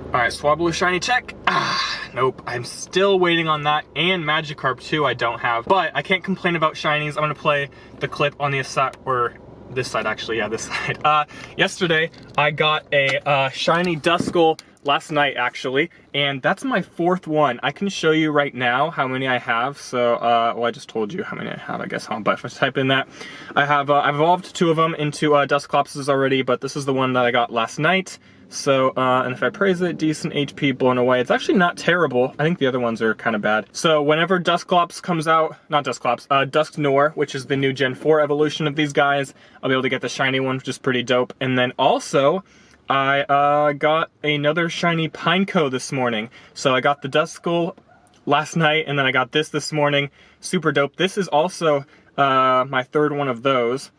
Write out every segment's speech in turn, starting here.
Alright, Swablu shiny check. Nope. I'm still waiting on that, and Magikarp too I don't have. But I can't complain about shinies. I'm gonna play the clip on the side, or this side actually, yeah, this side. Yesterday, I got a shiny Duskull last night actually, and that's my 4th one. I can show you right now how many I have. So, well, I just told you how many I have, I guess, huh? But if I type in that, I have, I've evolved 2 of them into Dusclopses already, but this is the one that I got last night. So, and if I praise it, decent HP, blown away. It's actually not terrible. I think the other ones are kind of bad. So whenever Dusclops comes out, not Dusclops, Dusknoir, which is the new Gen 4 evolution of these guys, I'll be able to get the shiny one, which is pretty dope. And then also, I got another shiny Pineco this morning. So I got the Duskull last night, and then I got this morning. Super dope. This is also my 3rd one of those.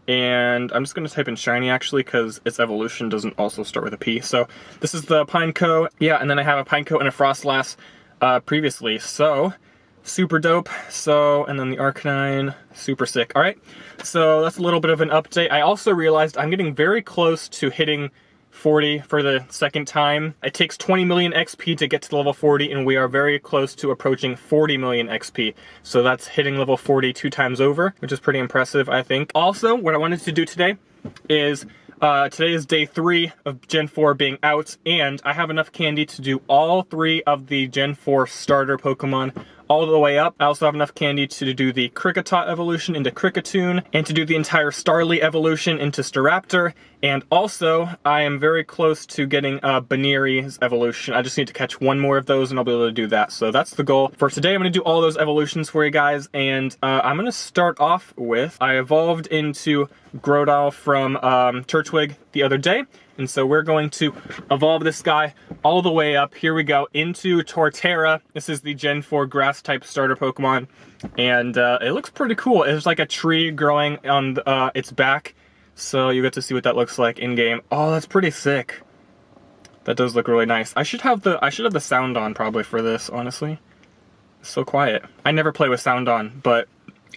And I'm just going to type in shiny actually because its evolution doesn't also start with a P. So this is the Pineco. Yeah, and then I have a Pineco and a Frostlass previously. So super dope. So, and then the Arcanine, super sick. All right, so that's a little bit of an update. I also realized I'm getting very close to hitting 40 for the 2nd time. It takes 20 million XP to get to level 40, and we are very close to approaching 40 million XP. So that's hitting level 40 2 times over, which is pretty impressive, I think. Also, what I wanted to do today is, today is day 3 of Gen 4 being out, and I have enough candy to do all 3 of the Gen 4 starter Pokemon all the way up. I also have enough candy to do the Kricketot evolution into Kricketune, and to do the entire Starly evolution into Staraptor, and also I am very close to getting Baneri's evolution. I just need to catch 1 more of those and I'll be able to do that. So that's the goal. For today, I'm going to do all those evolutions for you guys, and I'm going to start off with, I evolved into Grodal from Turtwig the other day, and so we're going to evolve this guy all the way up. Here we go, into Torterra. This is the Gen 4 grass type starter Pokemon, and it looks pretty cool. It's like a tree growing on its back, so you get to see what that looks like in game. Oh, that's pretty sick. That does look really nice. I should have the sound on probably for this, honestly. It's so quiet. I never play with sound on, but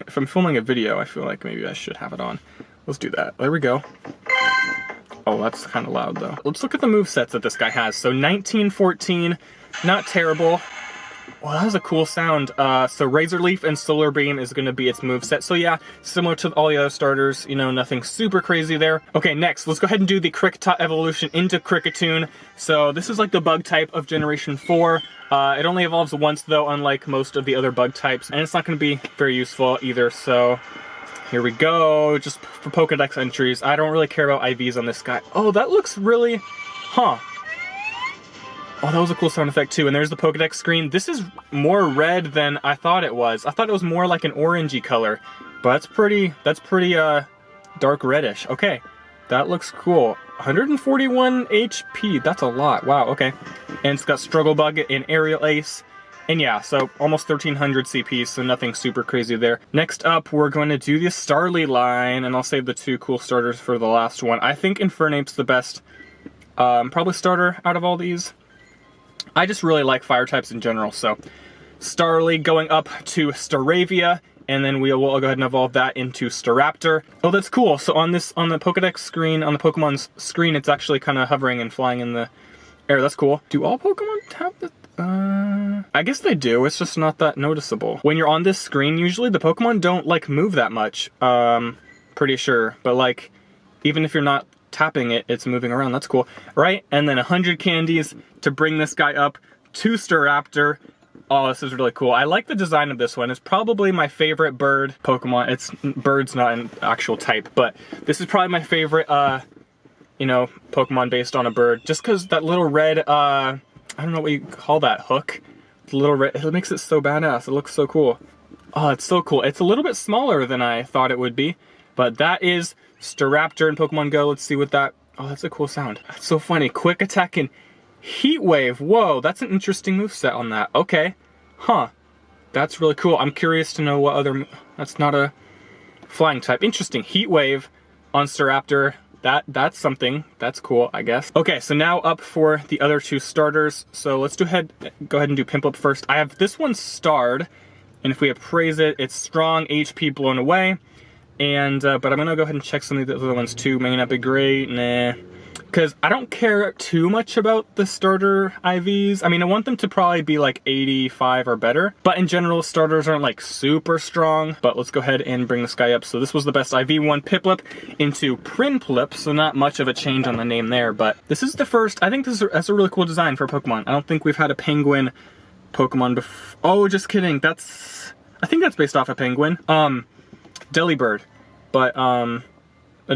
if I'm filming a video, I feel like maybe I should have it on. Let's do that. There we go. Oh, that's kind of loud though. Let's look at the movesets that this guy has. So 1914, not terrible. Well, that was a cool sound. So Razor Leaf and Solar Beam is going to be its moveset. So yeah, similar to all the other starters, you know, nothing super crazy there. Okay, next, let's go ahead and do the Kricketot evolution into Kricketune. So this is like the bug type of Generation 4. It only evolves once though, unlike most of the other bug types. And it's not going to be very useful either, so here we go. Just for Pokedex entries. I don't really care about IVs on this guy. Oh, that looks really... Huh. Oh, that was a cool sound effect too. And there's the Pokedex screen. This is more red than I thought it was. I thought it was more like an orangey color, but that's pretty dark reddish. Okay, that looks cool. 141 HP, that's a lot. Wow, okay. And it's got Struggle Bug and Aerial Ace. And yeah, so almost 1300 CP, so nothing super crazy there. Next up, we're going to do the Starly line, and I'll save the 2 cool starters for the last one. I think Infernape's the best, probably starter out of all these. I just really like fire types in general, so Starly going up to Staravia, and then we'll go ahead and evolve that into Staraptor. Oh, that's cool. So on the Pokedex screen, on the Pokemon's screen, it's actually kind of hovering and flying in the air. That's cool. Do all Pokemon have the... I guess they do, it's just not that noticeable. When you're on this screen, usually the Pokemon don't, like, move that much. Pretty sure. But, like, even if you're not tapping it, it's moving around. That's cool. Right? And then 100 candies to bring this guy up to Staraptor. Oh, this is really cool. I like the design of this one. It's probably my favorite bird Pokemon. Bird's not an actual type, but this is probably my favorite, you know, Pokemon based on a bird. Just because that little red, I don't know what you call that, hook? The little red, it makes it so badass. It looks so cool. Oh, it's so cool. It's a little bit smaller than I thought it would be, but that is Staraptor in Pokemon Go. Let's see what that... Oh, that's a cool sound. That's so funny. Quick Attack and Heat Wave. Whoa, that's an interesting moveset on that. Okay. Huh. That's really cool. I'm curious to know what other... That's not a flying type. Interesting. Heat Wave on Staraptor. That's something. That's cool, I guess. Okay, so now up for the other 2 starters. So let's go ahead and do Piplup first. I have this one starred, and if we appraise it, it's strong, HP blown away. And, but I'm gonna go ahead and check some of the other ones too. May not be great, nah. because I don't care too much about the starter IVs. I mean, I want them to probably be like 85 or better, but in general, starters aren't like super strong. But let's go ahead and bring this guy up. So this was the best IV1 Piplup into Prinplup, so not much of a change on the name there, but this is the first, I think that's a really cool design for Pokemon. I don't think we've had a penguin Pokemon before. Oh, just kidding. I think that's based off a penguin. Delibird, but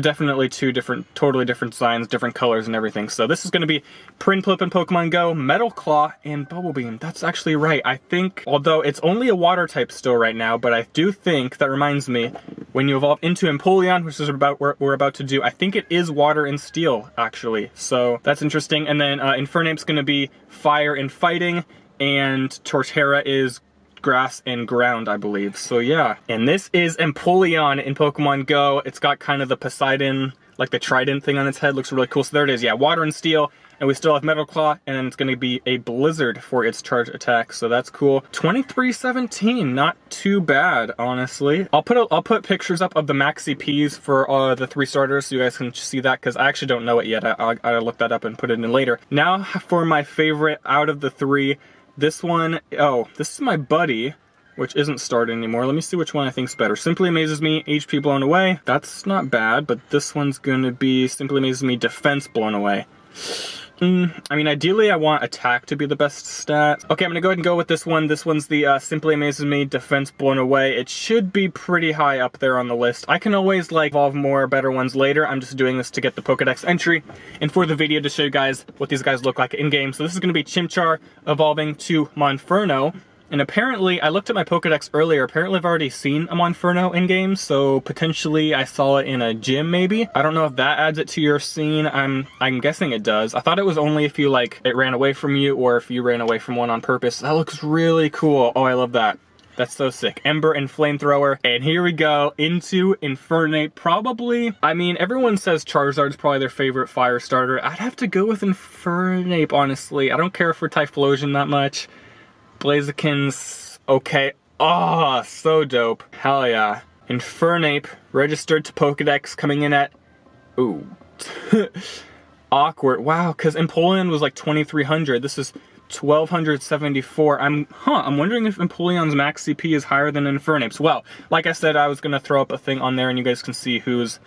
definitely two totally different designs, different colors and everything. So this is going to be Prinplup in Pokemon Go, Metal Claw, and Bubble Beam. That's actually right. I think, although it's only a water type still right now, but I do think, that reminds me, when you evolve into Empoleon, which is about what we're about to do, I think it is water and steel, actually. So that's interesting. And then Infernape's going to be fire and fighting, and Torterra is grass and ground, I believe. So yeah, and this is Empoleon in Pokemon Go. It's got kind of the Poseidon, like the trident thing on its head. Looks really cool. So there it is. Yeah, water and steel, and we still have Metal Claw, and then it's going to be a Blizzard for its charge attack. So that's cool. 2317, not too bad, honestly. I'll put pictures up of the max CPs for the 3 starters so you guys can see that, because I actually don't know it yet. I'll look that up and put it in later. Now for my favorite out of the 3. This one, oh, this is my buddy, which isn't started anymore. Let me see which one I think's better. Simply Amazes Me, HP Blown Away. That's not bad, but this one's gonna be Simply Amazes Me, Defense Blown Away. I mean, ideally I want attack to be the best stat. Okay, I'm gonna go ahead and go with this one. This one's the Simply Amazes Me, Defense Blown Away. It should be pretty high up there on the list. I can always like evolve more better ones later. I'm just doing this to get the Pokedex entry and for the video to show you guys what these guys look like in game. So this is gonna be Chimchar evolving to Monferno. And apparently, I looked at my Pokedex earlier, apparently I've already seen a Monferno in game, so potentially I saw it in a gym maybe. I don't know if that adds it to your scene. I'm guessing it does. I thought it was only if you like, it ran away from you or if you ran away from one on purpose. That looks really cool. Oh, I love that. That's so sick. Ember and Flamethrower. And here we go into Infernape. Probably, I mean, everyone says Charizard's probably their favorite fire starter. I'd have to go with Infernape, honestly. I don't care for Typhlosion that much. Blaziken's okay. Oh, so dope. Hell yeah. Infernape, registered to Pokedex, coming in at... Ooh. Awkward. Wow, because Empoleon was like 2300. This is 1274. I'm wondering if Empoleon's max CP is higher than Infernape's. Well, like I said, I was going to throw up a thing on there and you guys can see who's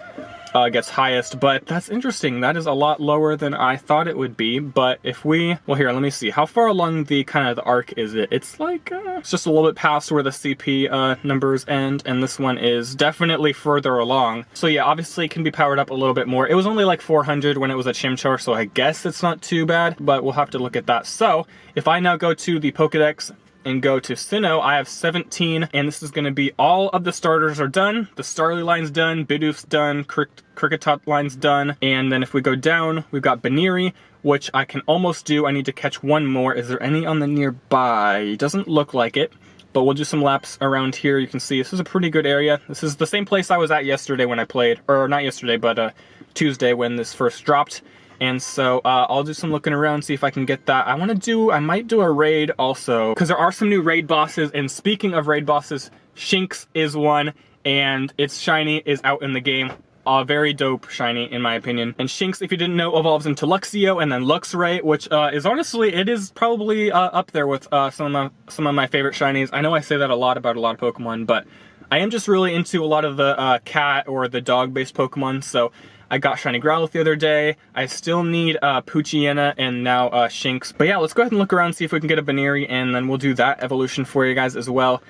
gets highest, but that's interesting. That is a lot lower than I thought it would be. But if we, well, here, let me see. How far along the kind of the arc is it? It's like, it's just a little bit past where the CP numbers end, and this one is definitely further along. So yeah, obviously it can be powered up a little bit more. It was only like 400 when it was a Chimchar, so I guess it's not too bad, but we'll have to look at that. So if I now go to the Pokedex and go to Sinnoh, I have 17, and this is going to be all of the starters are done. The Starly line's done, Bidoof's done, Kricketot line's done, and then if we go down, we've got Baniri, which I can almost do. I need to catch one more. Is there any on the nearby? Doesn't look like it, but we'll do some laps around here. You can see this is a pretty good area. This is the same place I was at yesterday when I played, or not yesterday, but Tuesday when this first dropped. And so I'll do some looking around, see if I can get that. I might do a raid also, because there are some new raid bosses. And speaking of raid bosses, Shinx is one, and its shiny is out in the game. Very dope shiny, in my opinion. And Shinx, if you didn't know, evolves into Luxio and then Luxray, which is honestly, it is probably up there with some of my favorite shinies. I know I say that a lot about a lot of Pokemon, but I am just really into a lot of the cat or the dog-based Pokemon, so I got Shiny Growlithe the other day. I still need Poochyena and now Shinx. But yeah, let's go ahead and look around, see if we can get a Baniri, and then we'll do that evolution for you guys as well.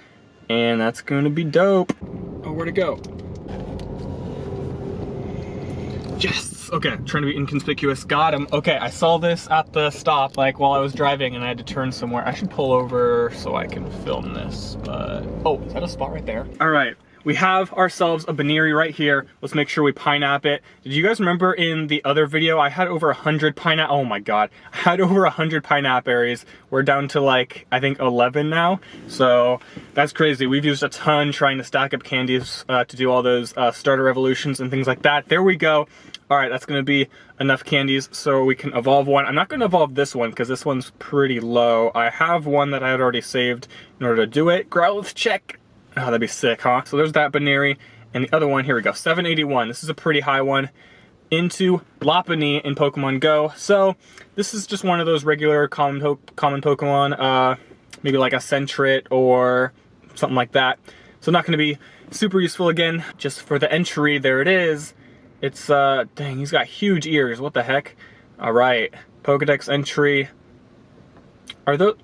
And that's going to be dope. Oh, where'd it go? Yes! Okay, trying to be inconspicuous. Got him. Okay, I saw this at the stop, like, while I was driving, and I had to turn somewhere. I should pull over so I can film this, but... Oh, is that a spot right there? Alright. We have ourselves a Baniri right here. Let's make sure we Pineapple it. Did you guys remember in the other video, I had over 100 Pineapple, oh my god. I had over 100 Pineapple berries. We're down to like, I think 11 now. So that's crazy. We've used a ton trying to stack up candies to do all those starter evolutions and things like that. There we go. All right, that's gonna be enough candies so we can evolve one. I'm not gonna evolve this one because this one's pretty low. I have one that I had already saved in order to do it. Growlithe check. Oh, that'd be sick, huh? So there's that Baniri, and the other one, here we go, 781. This is a pretty high one. into Lopunny in Pokemon Go. So this is just one of those regular common Pokemon, maybe like a Sentret or something like that. So not going to be super useful. Again, just for the entry, there it is. It's, dang, he's got huge ears. What the heck? All right, Pokedex entry. Are those,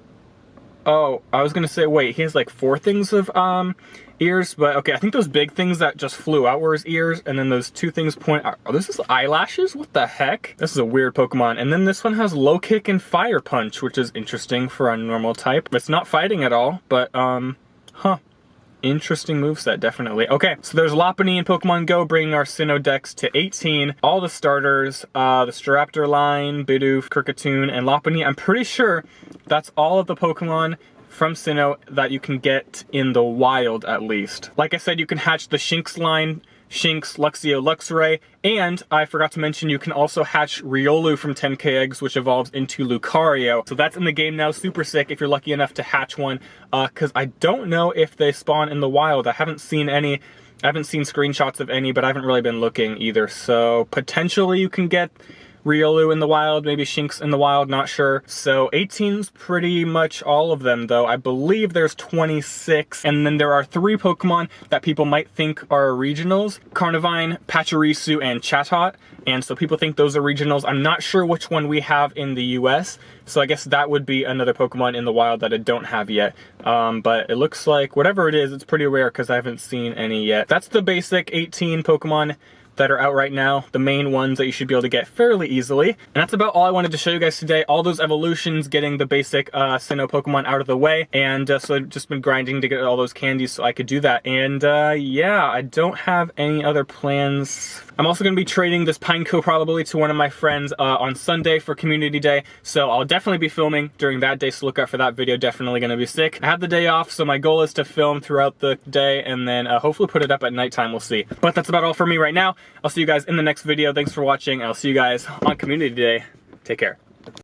oh, I was going to say, wait, he has like 4 things of, ears, but okay, I think those big things that just flew out were his ears, and then those 2 things point out. Oh, this is eyelashes? What the heck? This is a weird Pokemon. And then this one has Low Kick and Fire Punch, which is interesting for a normal type. It's not fighting at all, but, huh. Interesting moveset, definitely. Okay, so there's Lopunny in Pokemon Go, bringing our Sinnoh Dex to 18. All the starters, the Staraptor line, Bidoof, Kricketune, and Lopunny. I'm pretty sure that's all of the Pokemon from Sinnoh that you can get in the wild, at least. Like I said, you can hatch the Shinx line, Shinx, Luxio, Luxray, and I forgot to mention you can also hatch Riolu from 10k eggs, which evolves into Lucario. So that's in the game now, super sick if you're lucky enough to hatch one, because I don't know if they spawn in the wild. I haven't seen any, I haven't seen screenshots of any, but I haven't really been looking either. So potentially you can get Riolu in the wild, maybe Shinx in the wild, not sure. So 18's pretty much all of them though. I believe there's 26, and then there are 3 Pokemon that people might think are regionals. Carnivine, Pachirisu, and Chatot. And so people think those are regionals. I'm not sure which one we have in the US, so I guess that would be another Pokemon in the wild that I don't have yet. But it looks like whatever it is, it's pretty rare because I haven't seen any yet. That's the basic 18 Pokemon that are out right now, the main ones that you should be able to get fairly easily. And that's about all I wanted to show you guys today. All those evolutions, getting the basic Sinnoh Pokemon out of the way, and so I've just been grinding to get all those candies so I could do that. And yeah, I don't have any other plans. I'm also going to be trading this Pineco probably to one of my friends on Sunday for Community Day, so I'll definitely be filming during that day, so look out for that video. Definitely going to be sick. I have the day off, so my goal is to film throughout the day and then hopefully put it up at nighttime. We'll see. But that's about all for me right now. I'll see you guys in the next video. Thanks for watching. I'll see you guys on Community Day. Take care.